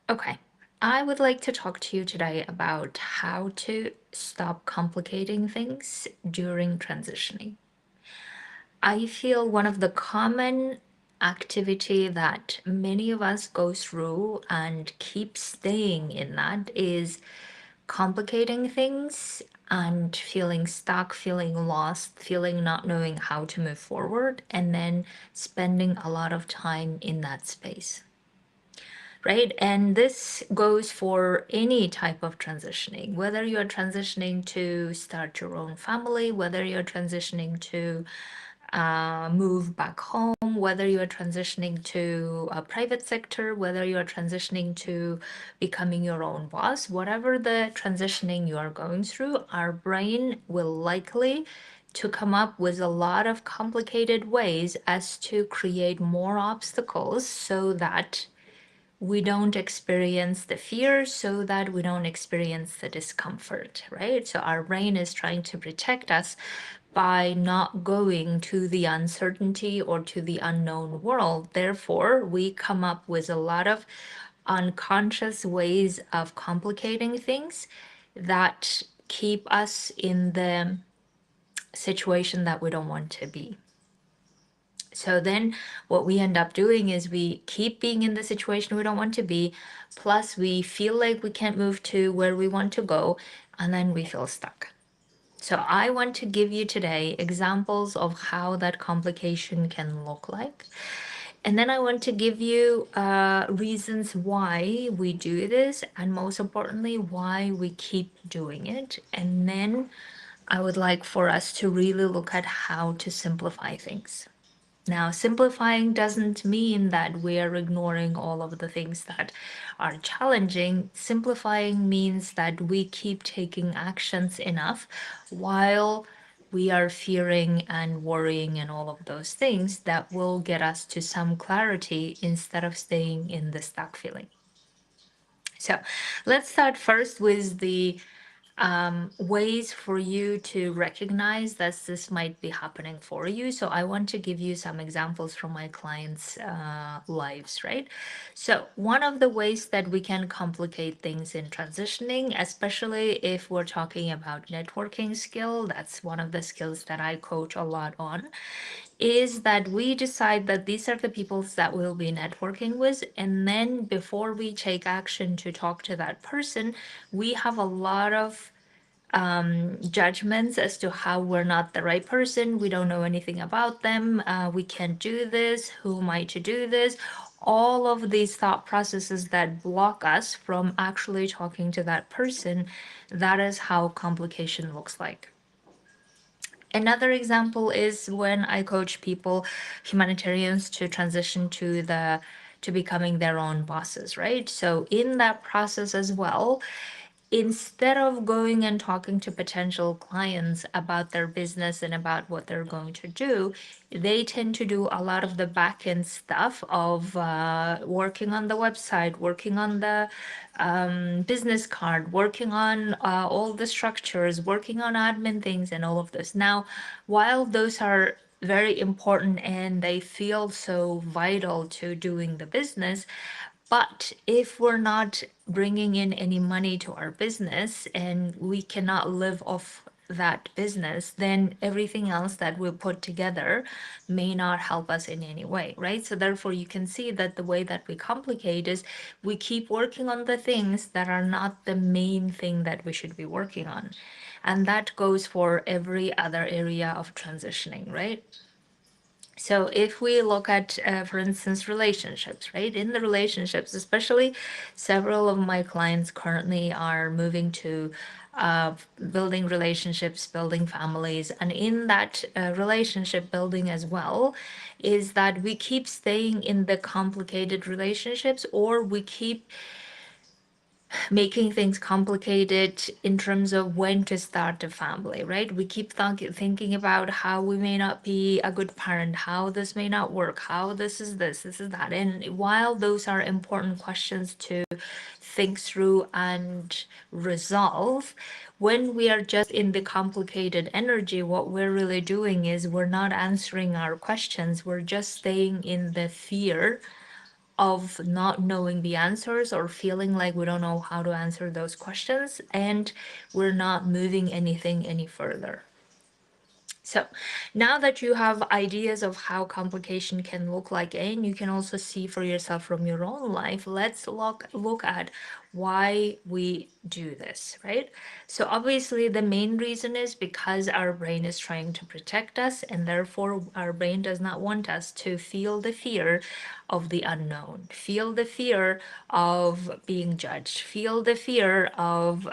Okay, I would like to talk to you today about how to stop complicating things during transitioning. I feel one of the common activity that many of us go through and keep staying in that is complicating things and feeling stuck, feeling lost, feeling not knowing how to move forward, and then spending a lot of time in that space, right? And this goes for any type of transitioning, whether you're transitioning to start your own family, whether you're transitioning to move back home, whether you're transitioning to a private sector, whether you're transitioning to becoming your own boss, whatever the transitioning you are going through, our brain will likely to come up with a lot of complicated ways as to create more obstacles so that we don't experience the fear, so that we don't experience the discomfort, right? So our brain is trying to protect us by not going to the uncertainty or to the unknown world. Therefore, we come up with a lot of unconscious ways of complicating things that keep us in the situation that we don't want to be. So then what we end up doing is we keep being in the situation we don't want to be, plus we feel like we can't move to where we want to go, and then we feel stuck. So I want to give you today examples of how that complication can look like. And then I want to give you reasons why we do this, and most importantly, why we keep doing it. And then I would like for us to really look at how to simplify things. Now, simplifying doesn't mean that we are ignoring all of the things that are challenging. Simplifying means that we keep taking actions enough while we are fearing and worrying and all of those things that will get us to some clarity instead of staying in the stuck feeling. So let's start first with the ways for you to recognize that this might be happening for you. So I want to give you some examples from my clients' lives, right? So one of the ways that we can complicate things in transitioning, especially if we're talking about networking skill, that's one of the skills that I coach a lot on, is that we decide that these are the people that we'll be networking with. And then before we take action to talk to that person, we have a lot of judgments as to how we're not the right person. We don't know anything about them. We can't do this. Who am I to do this? All of these thought processes that block us from actually talking to that person, that is how complication looks like. Another example is when I coach people, humanitarians, to transition to becoming their own bosses, right? So in that process as well, instead of going and talking to potential clients about their business and about what they're going to do, they tend to do a lot of the back end stuff of working on the website, working on the business card, working on all the structures, working on admin things, and all of this. Now, while those are very important and they feel so vital to doing the business, but if we're not bringing in any money to our business and we cannot live off that business, then everything else that we put together may not help us in any way, right? So therefore, you can see that the way that we complicate is we keep working on the things that are not the main thing that we should be working on. And that goes for every other area of transitioning, right? So if we look at, for instance, relationships, right? In the relationships, especially several of my clients currently are moving to building relationships, building families. And in that relationship building as well, is that we keep staying in the complicated relationships, or we keep making things complicated in terms of when to start a family, right? We keep thinking about how we may not be a good parent, how this may not work, how this is that. And while those are important questions to think through and resolve, when we are just in the complicated energy, what we're really doing is we're not answering our questions, we're just staying in the fear of not knowing the answers or feeling like we don't know how to answer those questions, and we're not moving anything any further. So now that you have ideas of how complication can look like, and you can also see for yourself from your own life, let's look at why we do this, right? So obviously the main reason is because our brain is trying to protect us, and therefore our brain does not want us to feel the fear of the unknown, feel the fear of being judged, feel the fear of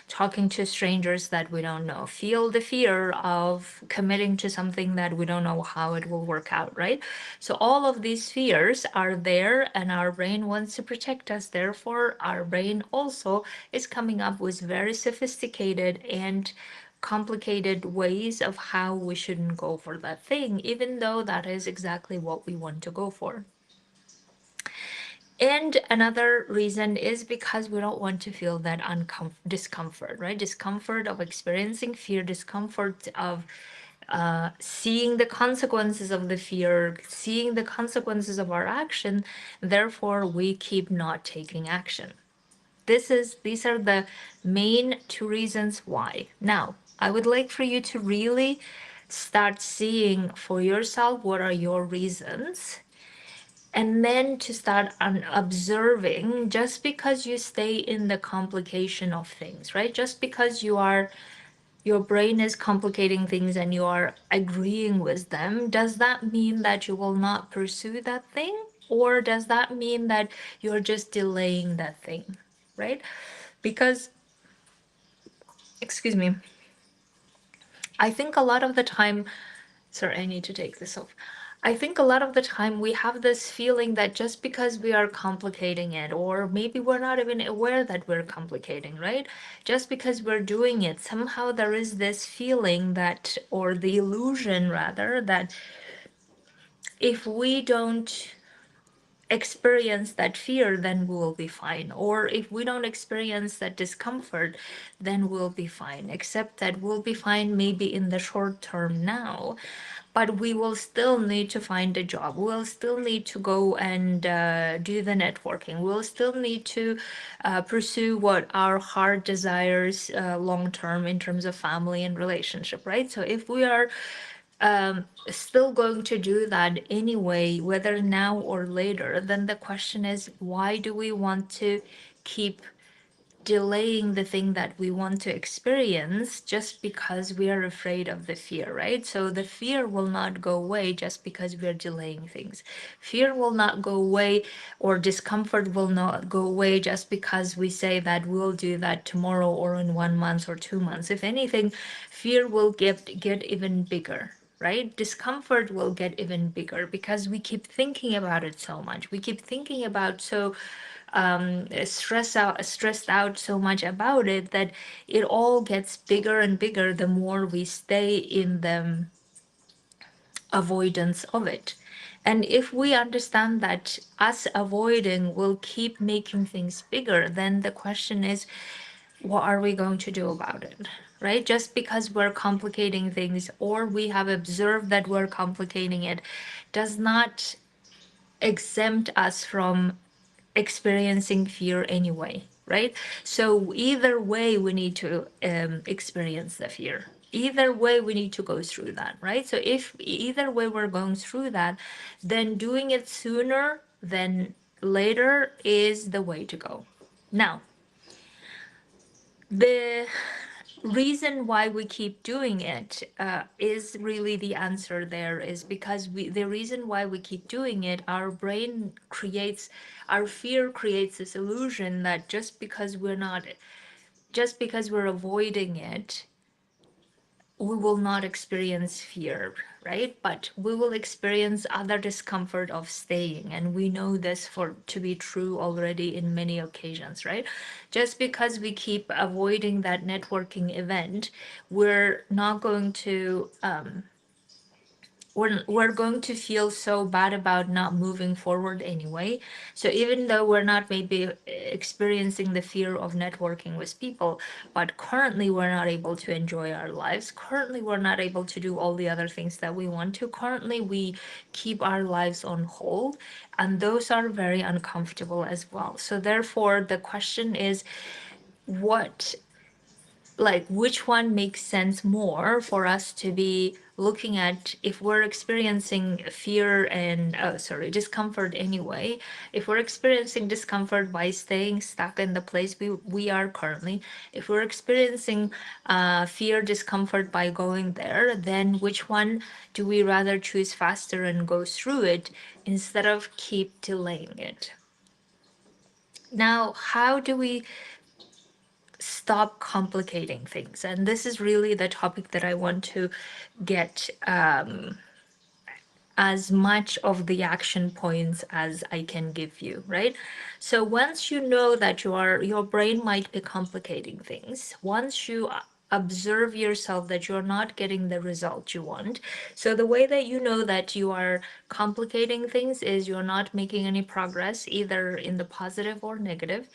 talking to strangers that we don't know, feel the fear of committing to something that we don't know how it will work out, right? So all of these fears are there, and our brain wants to protect us. Therefore, our brain also is coming up with very sophisticated and complicated ways of how we shouldn't go for that thing, even though that is exactly what we want to go for. And another reason is because we don't want to feel that discomfort, right? Discomfort of experiencing fear, discomfort of seeing the consequences of the fear, seeing the consequences of our action. Therefore, we keep not taking action. These are the main two reasons why. Now, I would like for you to really start seeing for yourself what are your reasons, and then to start observing, just because you stay in the complication of things, right? Just because your brain is complicating things and you are agreeing with them, does that mean that you will not pursue that thing? Or does that mean that you're just delaying that thing, right? Because, excuse me, I think a lot of the time, sorry, I need to take this off. I think a lot of the time we have this feeling that just because we are complicating it, or maybe we're not even aware that we're complicating, right? Just because we're doing it, somehow there is this feeling that, or the illusion rather, that if we don't experience that fear, then we'll be fine. Or if we don't experience that discomfort, then we'll be fine. Except that we'll be fine maybe in the short term now, but we will still need to find a job. We'll still need to go and do the networking. We'll still need to pursue what our heart desires long term in terms of family and relationship, right? So if we are still going to do that anyway, whether now or later, then the question is, why do we want to keep delaying the thing that we want to experience just because we are afraid of the fear, right? So the fear will not go away just because we're delaying things. Fear will not go away, or discomfort will not go away just because we say that we'll do that tomorrow or in 1 month or 2 months. If anything, fear will get even bigger, right? Discomfort will get even bigger because we keep thinking about it so much. We keep thinking about stressed out so much about it, that it all gets bigger and bigger the more we stay in the avoidance of it. And if we understand that us avoiding will keep making things bigger, then the question is, what are we going to do about it? Right? Just because we're complicating things, or we have observed that we're complicating it, does not exempt us from experiencing fear anyway, right? So either way, we need to experience the fear. Either way, we need to go through that, right? So if either way we're going through that, then doing it sooner than later is the way to go. Now, the reason why we keep doing it is really the answer there, is because the reason why we keep doing it, our brain creates, our fear creates this illusion that just because we're avoiding it, we will not experience fear, right? But we will experience other discomfort of staying. And we know this for to be true already in many occasions, right? Just because we keep avoiding that networking event, we're not going to we're going to feel so bad about not moving forward anyway. So even though we're not maybe experiencing the fear of networking with people, but currently we're not able to enjoy our lives. Currently we're not able to do all the other things that we want to. Currently we keep our lives on hold, and those are very uncomfortable as well. So therefore the question is, what like which one makes sense more for us to be looking at if we're experiencing fear and discomfort anyway. If we're experiencing discomfort by staying stuck in the place we are currently, if we're experiencing fear discomfort by going there, then which one do we rather choose faster and go through it instead of keep delaying it? Now, how do we stop complicating things? And this is really the topic that I want to get as much of the action points as I can give you, right? So once you know that your brain might be complicating things, once you observe yourself that you're not getting the result you want. So the way that you know that you are complicating things is you're not making any progress, either in the positive or negative.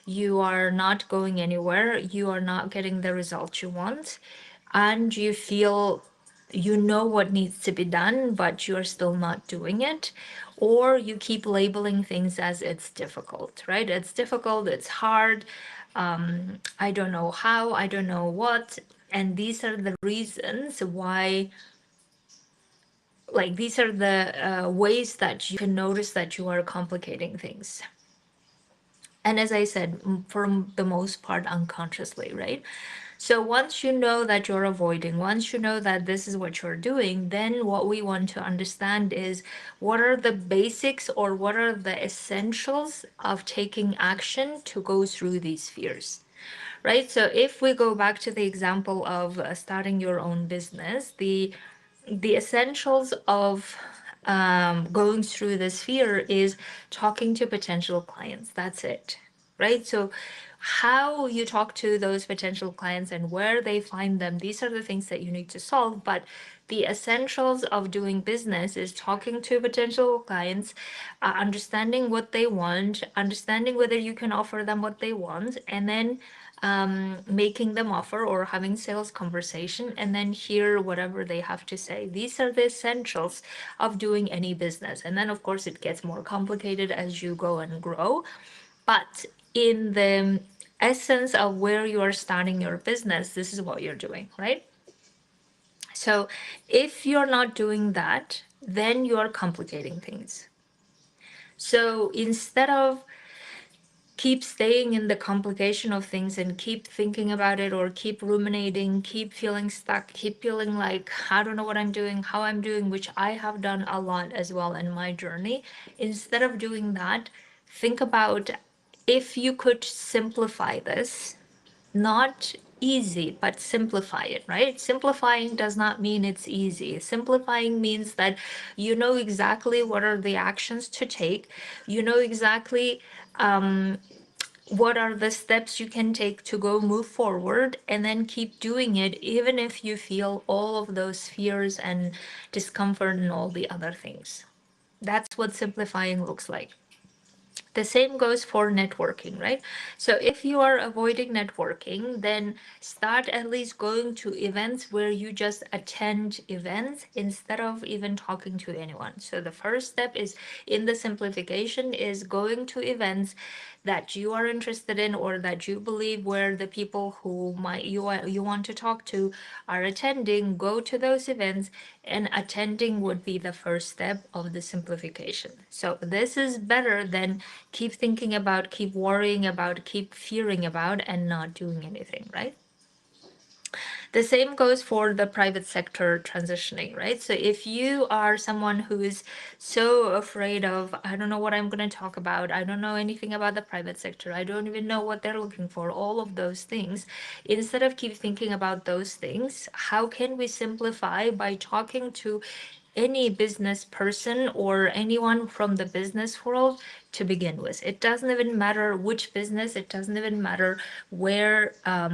You are not going anywhere, you are not getting the result you want, and you feel you know what needs to be done, but you're still not doing it. Or you keep labeling things as it's difficult, right? It's difficult, it's hard, I don't know how, I don't know what. And these are the reasons why, like, these are the ways that you can notice that you are complicating things. And as I said, for the most part, unconsciously, right? So once you know that you're avoiding, once you know that this is what you're doing, then what we want to understand is what are the basics or what are the essentials of taking action to go through these fears, right? So if we go back to the example of starting your own business, the essentials of going through this fear is talking to potential clients. That's it, right? So how you talk to those potential clients and where they find them, these are the things that you need to solve. But the essentials of doing business is talking to potential clients, understanding what they want, understanding whether you can offer them what they want, and then making them offer or having sales conversation, and then hear whatever they have to say. These are the essentials of doing any business. And then of course it gets more complicated as you go and grow. But in the essence of where you are starting your business, this is what you're doing, right? So if you're not doing that, then you are complicating things. So instead of keep staying in the complication of things and keep thinking about it or keep ruminating, keep feeling stuck, keep feeling like I don't know what I'm doing, how I'm doing, which I have done a lot as well in my journey. Instead of doing that, think about if you could simplify this, not easy, but simplify it, right? Simplifying does not mean it's easy. Simplifying means that you know exactly what are the actions to take, you know exactly what are the steps you can take to go move forward, and then keep doing it even if you feel all of those fears and discomfort and all the other things. That's what simplifying looks like. The same goes for networking, right? So if you are avoiding networking, then start at least going to events where you just attend events instead of even talking to anyone. So the first step is in the simplification is going to events that you are interested in or that you believe where the people who you want to talk to are attending. Go to those events, and attending would be the first step of the simplification. So this is better than keep thinking about, keep worrying about, keep fearing about, and not doing anything, right? The same goes for the private sector transitioning, right? So if you are someone who is so afraid of, I don't know what I'm going to talk about, I don't know anything about the private sector, I don't even know what they're looking for, all of those things, instead of keep thinking about those things, how can we simplify by talking to any business person or anyone from the business world to begin with. It doesn't even matter which business, it doesn't even matter where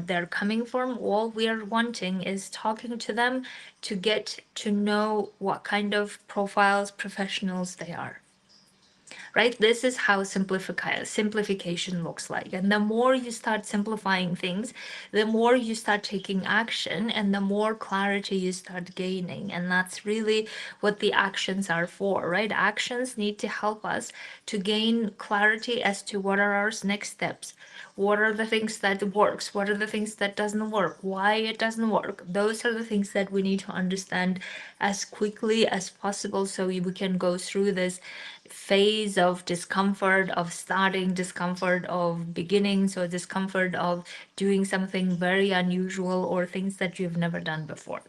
they're coming from. All we are wanting is talking to them to get to know what kind of profiles, professionals they are, right? This is how simplification looks like. And the more you start simplifying things, the more you start taking action and the more clarity you start gaining. And that's really what the actions are for, right? Actions need to help us to gain clarity as to what are our next steps. What are the things that works? What are the things that doesn't work? Why it doesn't work? Those are the things that we need to understand as quickly as possible so we can go through this phase of discomfort, of starting, discomfort of beginning, so discomfort of doing something very unusual or things that you've never done before.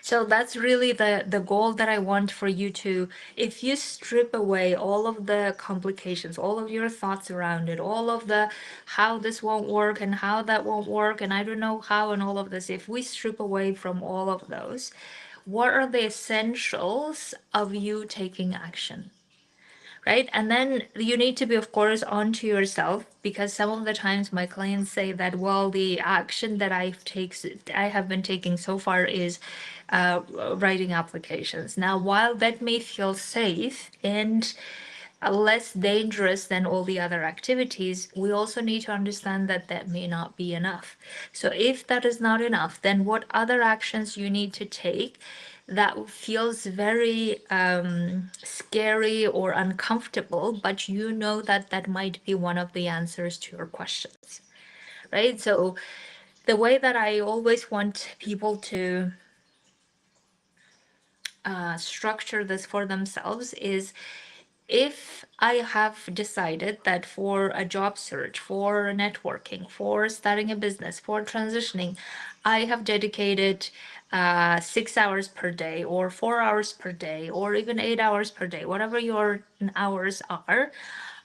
So that's really the goal that I want for you to, if you strip away all of the complications, all of your thoughts around it, all of the how this won't work and how that won't work and I don't know how and all of this, if we strip away from all of those, what are the essentials of you taking action? Right? And then you need to be, of course, onto yourself, because some of the times my clients say that, well, the action that I have been taking so far is writing applications. Now, while that may feel safe and less dangerous than all the other activities, we also need to understand that that may not be enough. So if that is not enough, then what other actions you need to take that feels very scary or uncomfortable, but you know that that might be one of the answers to your questions, right? So the way that I always want people to structure this for themselves is, if I have decided that for a job search, for networking, for starting a business, for transitioning, I have dedicated 6 hours per day, or 4 hours per day, or even 8 hours per day, whatever your hours are,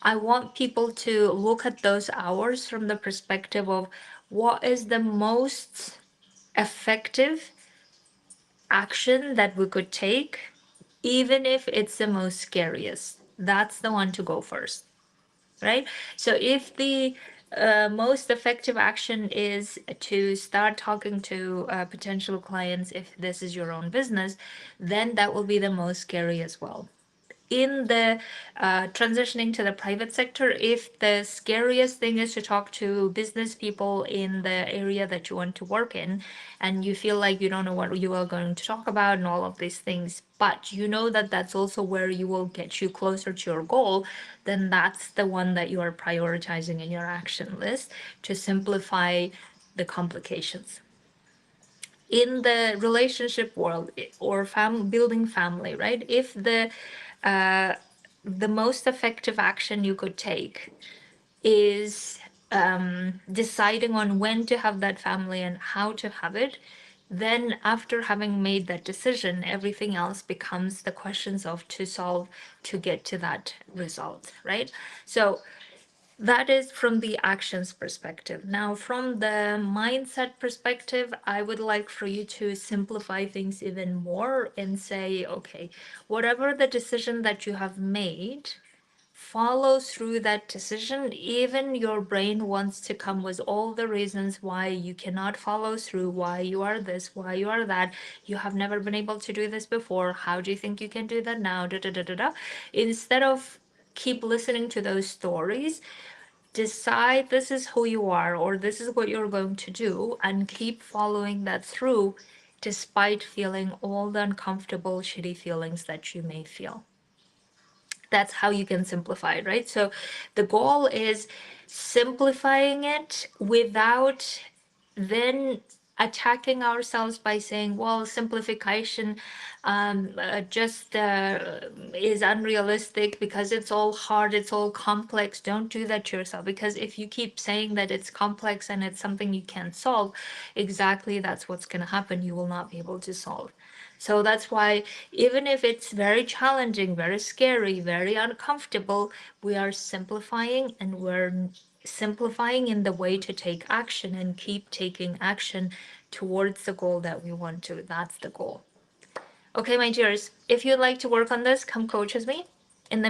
I want people to look at those hours from the perspective of what is the most effective action that we could take, even if it's the most scariest. That's the one to go first, right? So if the most effective action is to start talking to potential clients, if this is your own business, then that will be the most scary as well. In the transitioning to the private sector, if the scariest thing is to talk to business people in the area that you want to work in, and you feel like you don't know what you are going to talk about and all of these things, but you know that that's also where you will get you closer to your goal, then that's the one that you are prioritizing in your action list to simplify the complications. In the relationship world, or building family, right? If the most effective action you could take is deciding on when to have that family and how to have it, then after having made that decision, everything else becomes the questions of to solve to get to that result, right? So that is from the actions perspective. Now, from the mindset perspective, I would like for you to simplify things even more and say, okay, whatever the decision that you have made, follow through that decision. Even your brain wants to come with all the reasons why you cannot follow through, why you are this, why you are that, you have never been able to do this before, how do you think you can do that now, da da da da da. Instead of keep listening to those stories, decide this is who you are or this is what you're going to do, and keep following that through despite feeling all the uncomfortable, shitty feelings that you may feel. That's how you can simplify it, right? So the goal is simplifying it without then attacking ourselves by saying, well, simplification just is unrealistic because it's all hard, it's all complex. Don't do that to yourself, because if you keep saying that it's complex and it's something you can't solve, exactly that's what's going to happen. You will not be able to solve. So that's why, even if it's very challenging, very scary, very uncomfortable, we are simplifying, and we're simplifying in the way to take action and keep taking action towards the goal that we want to. That's the goal. Okay, my dears, if you'd like to work on this, come coach with me. In the